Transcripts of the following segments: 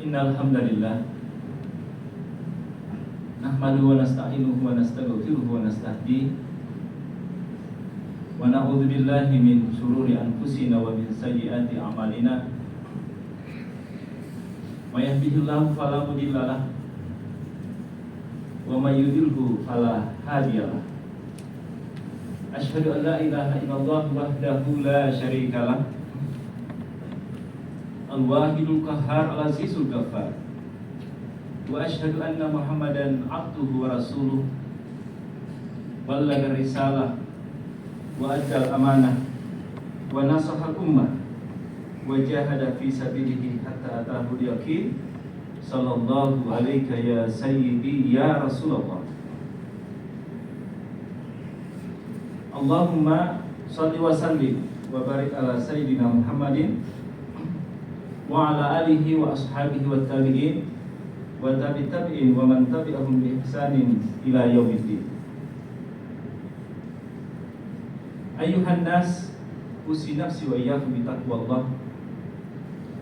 Innal hamdalillah nahmaduhu wa nasta'inuhu wa nastaghfiruhu wa nastahdihi wa na'udzu billahi min shururi anfusina wa min sayyiati a'malina. May yahdihillahu fala mudilla lahu wa may yudlilhu fala hadiya lahu. Asyhadu an la ilaha illallah wahdahu la syarika lahu al-wahidul qahhar al-azizul ghaffar. Wa asyhadu anna Muhammadan abduhu wa rasuluh ballagha risalah wa addal amanah wa nasaha ummah wa jahada fi sabilihi hatta atahul yaqin. Sallallahu alayka ya sayyidi ya Rasulullah. Allahumma shalli wa sallim wa barik ala sayyidina Muhammadin wa ala alihi wa ashabihi wa tabi'in wa tabi'in wa man tabi'ahum bi ihsanin ila yaumiddin. Ayuhan nas, usi nafsi wa iyyakum bi taqwallah.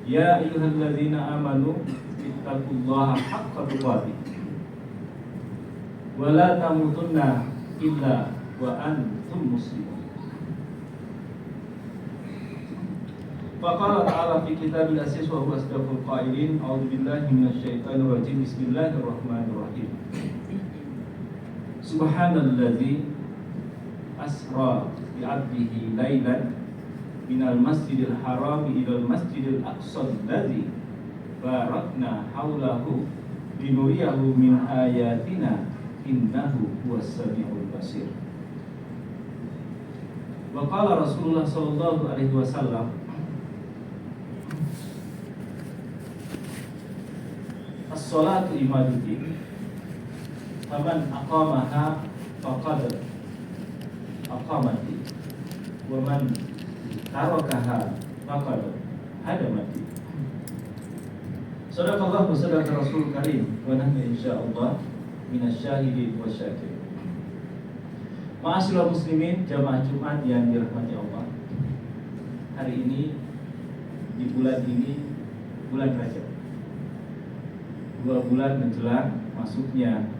Ya ayyuhalladzina amanu ittaqullaha haqqa tuqatih wa la tamutunna illa wa antum muslimun. Faqala ta'ala fi kitabil aziz wa huwa asdaqul qailin. A'udzu billahi minasyaitonir rajim. Bismillahirrahmanirrahim. Subhanalladzi asra bi 'abdihi lailan minal masjidil harami ilal masjidil aqsal ladzi barakna haulahu linuriyahu min ayatina innahu huwas samiul basir. Wa qala Rasulullah sallallahu alaihi wasallam, as-salatu imaduddin, faman aqamaha faqad aqamati wa man tarakaha faqad hadamati. Sadaqallah wa sadaqa Rasul Karim wa nahnu insyaallah minasyahidin wa syakirin. Ma'asyiral muslimin jamaah Jumat yang dirahmati Allah. Hari ini di bulan ini bulan Rajab, 2 bulan menjelang masuknya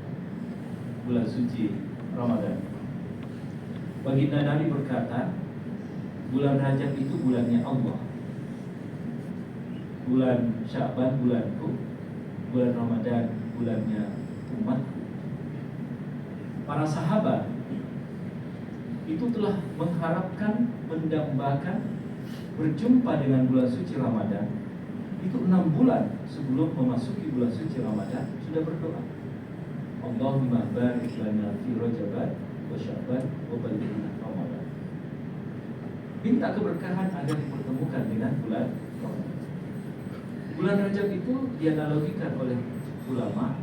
bulan suci Ramadan. Baginda Nabi berkata, bulan Rajab itu bulannya Allah, bulan Sya'ban bulanku, bulan Ramadan bulannya umatku. Para sahabat itu telah mengharapkan, mendambakan berjumpa dengan bulan suci Ramadan. Itu 6 bulan sebelum memasuki bulan suci Ramadan sudah berdoa, Allahumma barik lana fi Rajab wa Sya'ban wa ballighna Ramadan. Minta keberkahan agar dipertemukan dengan bulan Ramadan. Bulan Rajab itu dianalogikan oleh ulama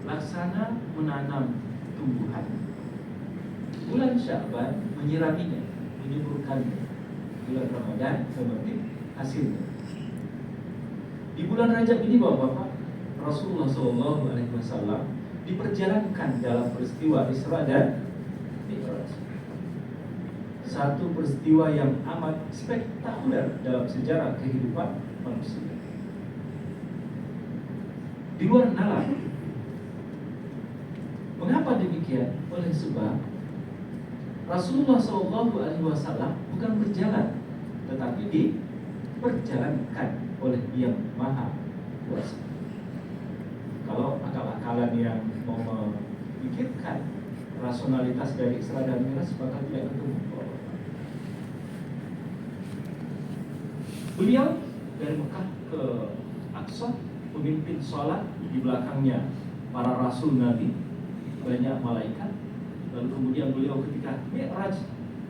laksana menanam tumbuhan. Bulan Sya'ban menyiraminya, menyuburkannya. Bulan Ramadan seperti hasilnya. Di bulan Rajab ini Bapak-bapak, Rasulullah SAW diperjalankan dalam peristiwa Isra dan Mi'raj. Satu peristiwa yang amat spektakuler dalam sejarah kehidupan manusia. Di luar nalar. Mengapa demikian? Oleh sebab Rasulullah SAW bukan berjalan, tetapi diperjalankan oleh Yang Maha Kuasa. Kalau akal-akalan yang mau memikirkan rasionalitas dari Isra dan Mi'raj bakal tidak ketemu. Beliau dari Mekah ke Aqsa memimpin sholat, di belakangnya para rasul Nabi, banyak malaikat. Lalu kemudian beliau ketika Mi'raj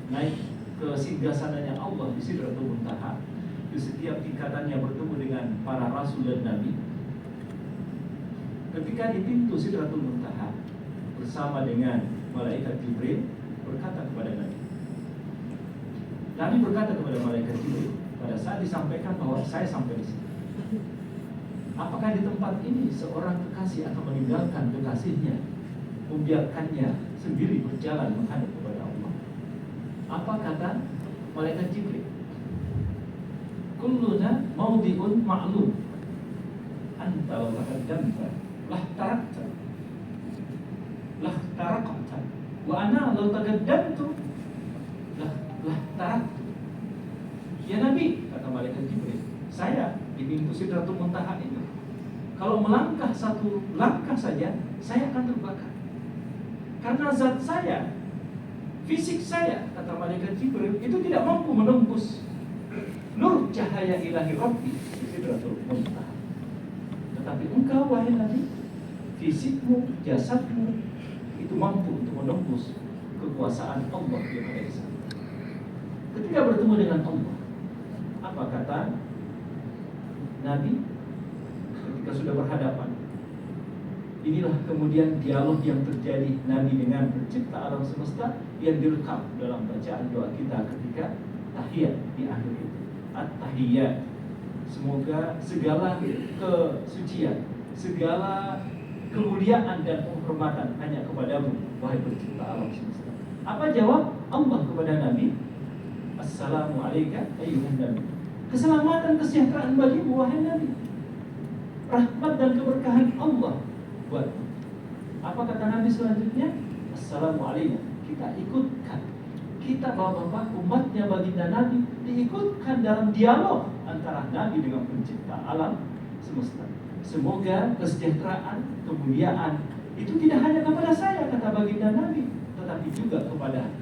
naik ke singgasananya Allah di Sidratul Muntaha, di setiap tingkatannya bertemu dengan para rasul dan nabi. Ketika di pintu Sidratul Muntaha bersama dengan malaikat Jibril berkata kepada Nabi. Nabi berkata kepada malaikat Jibril pada saat disampaikan bahwa saya sampai di sini. Apakah di tempat ini seorang kekasih akan meninggalkan kekasihnya, membiarkannya sendiri berjalan menghadap kepada Allah? Apa kata malaikat Jibril? Kulluna maudhi'un ma'lum. anta law taqaddamta lah tarakta lah tarakta wa ana law taqaddamtu lah taraktu. Ya Nabi, kata malaikat Jibril, saya di pintu Sidratul Muntaha itu, kalau melangkah satu langkah saja, saya akan terbakar. Karena zat saya, fisik saya, kata malaikat Jibril, itu tidak mampu menembus nur cahaya ilahi Rabbi di Sidratul Muntaha. Tetapi engkau, wahai Nabi, fisikmu, jasadmu, itu mampu untuk menembus kekuasaan Allah yang ada di sana. Ketika bertemu dengan Allah, apa kata Nabi ketika sudah berhadapan? Inilah kemudian dialog yang terjadi Nabi dengan pencipta alam semesta yang direkam dalam bacaan doa kita ketika tahiyat di akhir itu. At-tahiyyat, semoga segala kesucian, segala kemuliaan dan penghormatan hanya kepadamu, wahai pencipta alam semesta. Apa jawab Allah kepada Nabi? Assalamualaikum ayyuhan nabi. Keselamatan, kesejahteraan bagimu, wahai Nabi. Rahmat dan keberkahan Allah buatmu. Apa kata Nabi selanjutnya? Assalamualaikum. Kita ikutkan. Kita bapak-bapak umatnya baginda Nabi diikutkan dalam dialog antara Nabi dengan pencipta alam semesta. Semoga kesejahteraan, kemuliaan itu tidak hanya kepada saya, kata baginda Nabi, tetapi juga kepada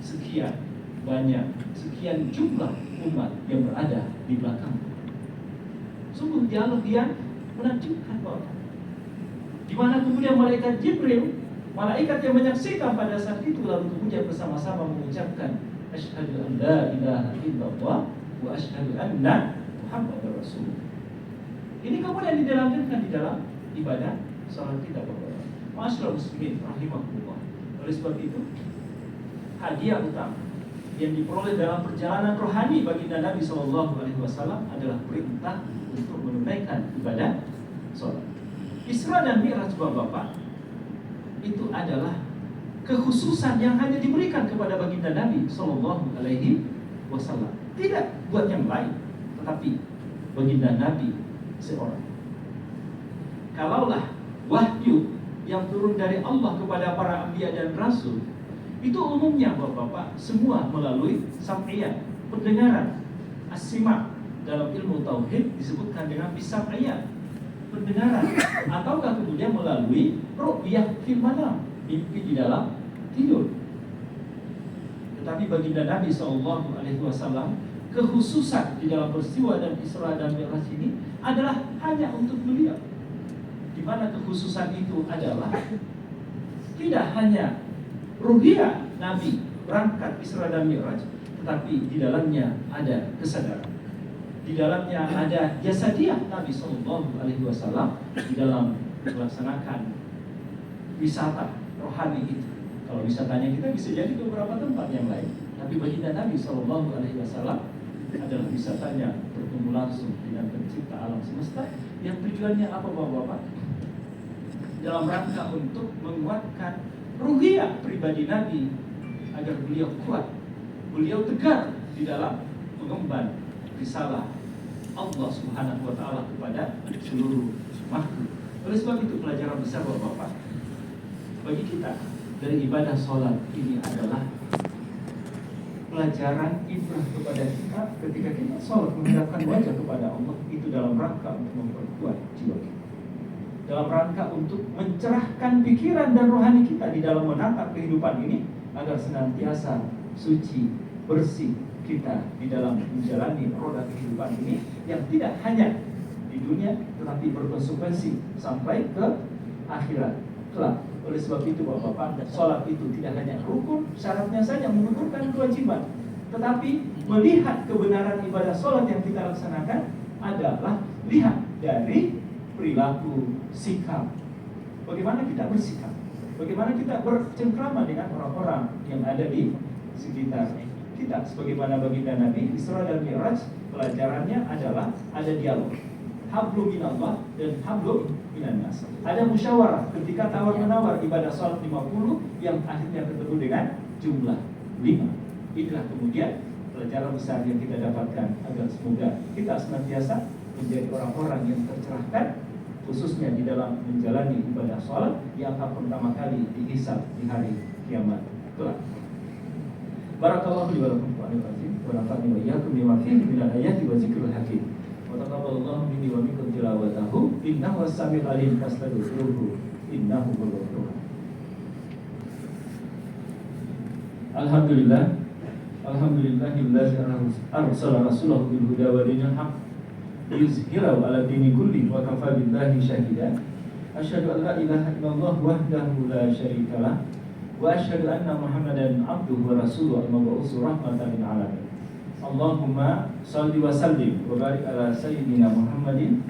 sekian banyak, sekian jumlah umat yang berada di belakang. Sungguh dialog yang menakjubkan, Bapak. Di mana kemudian malaikat Jibril, malaikat yang menyaksikan pada saat itu, lalu kemudian bersama-sama mengucapkan asyhadu an la ilaha illallah wa asyhadu anna Muhammadar Rasulullah. Ini kemudian dijalankan di dalam ibadah salat kita, Bapak. Ma'asyiral muslimin rahimakumullah. Oleh sebab itu, hadiah utama yang diperoleh dalam perjalanan rohani baginda Nabi SAW adalah perintah untuk menunaikan ibadah sholat. Isra dan Mi'raj, Bapak, itu adalah kekhususan yang hanya diberikan kepada baginda Nabi SAW. Tidak buat yang lain, tetapi baginda Nabi seorang. Kalaulah wahyu yang turun dari Allah kepada para anbiya dan rasul, itu umumnya Bapak-bapak semua melalui sam'iyah, pendengaran. As-sima' dalam ilmu tauhid disebutkan dengan bis-sam'iyah, pendengaran. Ataukah kemudian melalui ru'yah fil manam, mimpi di dalam tidur. Tetapi baginda Nabi SAW, kekhususan di dalam peristiwa dan Isra dan Mi'raj ini adalah hanya untuk beliau. Di mana kekhususan itu adalah tidak hanya ruhiyah Nabi berangkat Isra dan Mi'raj, tetapi di dalamnya ada kesadaran. Di dalamnya ada jasadiah Nabi SAW di dalam melaksanakan wisata rohani itu. Kalau wisatanya kita bisa jadi ke beberapa tempat yang lain, tapi baginda Nabi SAW adalah wisatanya bertemu langsung dengan pencipta alam semesta. Yang tujuannya apa, Bapak-bapak? Dalam rangka untuk menguatkan ruhiyah pribadi Nabi agar beliau kuat, beliau tegar di dalam mengemban risalah Allah Subhanahu wa Ta'ala kepada seluruh makhluk. Oleh sebab itu, pelajaran besar Bapak-bapak bagi kita dari ibadah sholat ini adalah pelajaran ibrah kepada kita ketika kita sholat menghadapkan wajah kepada Allah, itu dalam rangka untuk memperkuat jiwa kita, dalam rangka untuk mencerahkan pikiran dan rohani kita di dalam menatap kehidupan ini agar senantiasa suci, bersih kita di dalam menjalani roda kehidupan ini yang tidak hanya di dunia tetapi berkonsekuensi sampai ke akhirat kelak. Oleh sebab itu Bapak-bapak, sholat itu tidak hanya rukun, syaratnya saja menunturkan kewajiban, tetapi melihat kebenaran ibadah sholat yang kita laksanakan adalah lihat dari perilaku, sikap. Bagaimana kita bersikap, bagaimana kita bercengkrama dengan orang-orang yang ada di sekitar kita. Sebagaimana baginda Nabi Isra dan Mi'raj, pelajarannya adalah ada dialog, hablu minallah dan hablu minannas. Ada musyawarah ketika tawar-menawar ibadah salat 50 yang akhirnya ketemu dengan jumlah 5. Inilah kemudian pelajaran besar yang kita dapatkan agar semoga kita senantiasa menjadi orang-orang yang tercerahkan khususnya di dalam menjalani ibadah sholat yang akan pertama kali dihisab di hari kiamat kelak. Barakallahu li wa lakum wa nafa'ani wa iyyakum bima fihi minal ayati wa dzikril hakim. Wa taqabbalallahu minni wa minkum tilawatahu innahu was-sami'ul 'alim fastaghfiruhu innahu huwal ghafurur rahim. Alhamdulillahillazi arsala rasulahu bil huda wa dinil haqq liyuzhirahu 'ala dini kulli wa kafaa billahi shahida. Asyhadu an la ilaha illallah wahdahu la syarika lah wa asyhadu anna Muhammadan abduhu wa rasuluhu al-mab'uts rahmatan lil alamin. Allahumma shalli wa sallim wa barik ala sayyidina Muhammadin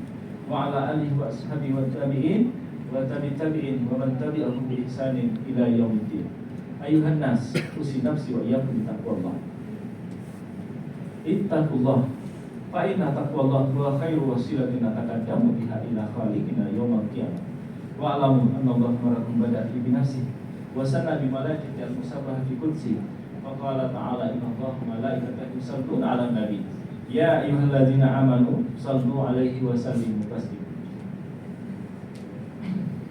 wa ala alihi wa ashabihi wa tabi'in wa tabi'in wa man tabi'ahum bi ihsanin ila yaumiddin. Ayuhan nas, usi nafsi wa iyyakum bittaqwallah. Ittaqullah fa inna taqwallah huwa khairu wasilatin nataqaddamu biha ila khaliqina yaumal qiyamah. Wa alamu anna Allah marakum bada'i bi nafsihi wa sanna bi malaikati al-musabbah fi qudsi. Wa qala ta'ala inna Allaha malaikatahu yusalluna 'alan nabi. Ya ayyuhalladzina amanu sallu 'alaihi wa sallimu taslima.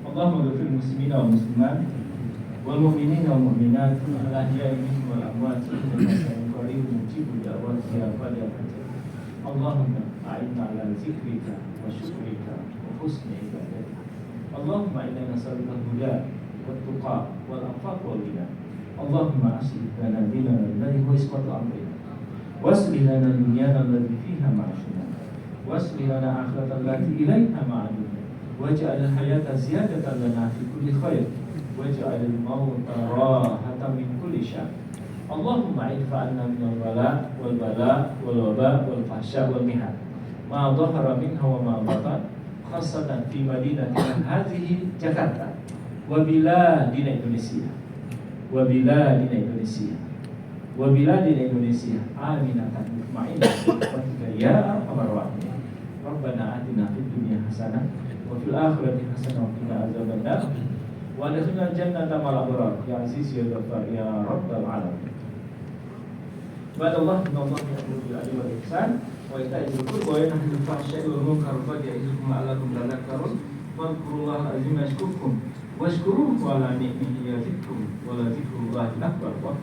Allahumma ighfir muslimina wal muslimat wal mu'minina wal mu'minat al-ahya'i minhum wal amwat innaka qaribun mujibud da'wati ya qadiyal hajat. Allahumma a'inna 'ala zikrika wa syukrika wa husni ibadatika. Allahumma inna nas'aluka al-huda wat tuqa wal afaq wal ghina. Allahumma aslih lana dinana alladhi huwa ismatu amrina waslih lana dunyana allati fiha ma'ashuna waslih lana akhiratana allati ilayha ma'aduna waj'al al-hayata ziyadatan lana fi kulli khair waj'al al-mauta rahatan min kulli syarr. Allahumma idfa 'anna min al-bala wal bala wal waba wal fahsya wal mihan ma dhahara minha wa ma batan khassatan fi madinatina hadhihi Jakarta wa biladina Indonesia wa biladina Indonesia wa biladina Indonesia aminatan mutmainnah wa ya arhamar rahimin. Rabbana atina fid dunya hasanah wa fil akhirati hasanah wa qina adzabannar wa adkhilna jannata ma'al abrar ya aziz ya ghaffar ya rabbal alamin. Badallah innallaha ya'muru bil 'adli wal ihsan wa ita'i dzil qurba wa yanha 'anil fahsya'i wal munkar wa ya'izukum la'allakum tadhakkarun. Wadhkurullaha 'azima yashkurkum washkuruhu 'ala ni'mihi yazidkum wa la dzikrullahi akbar.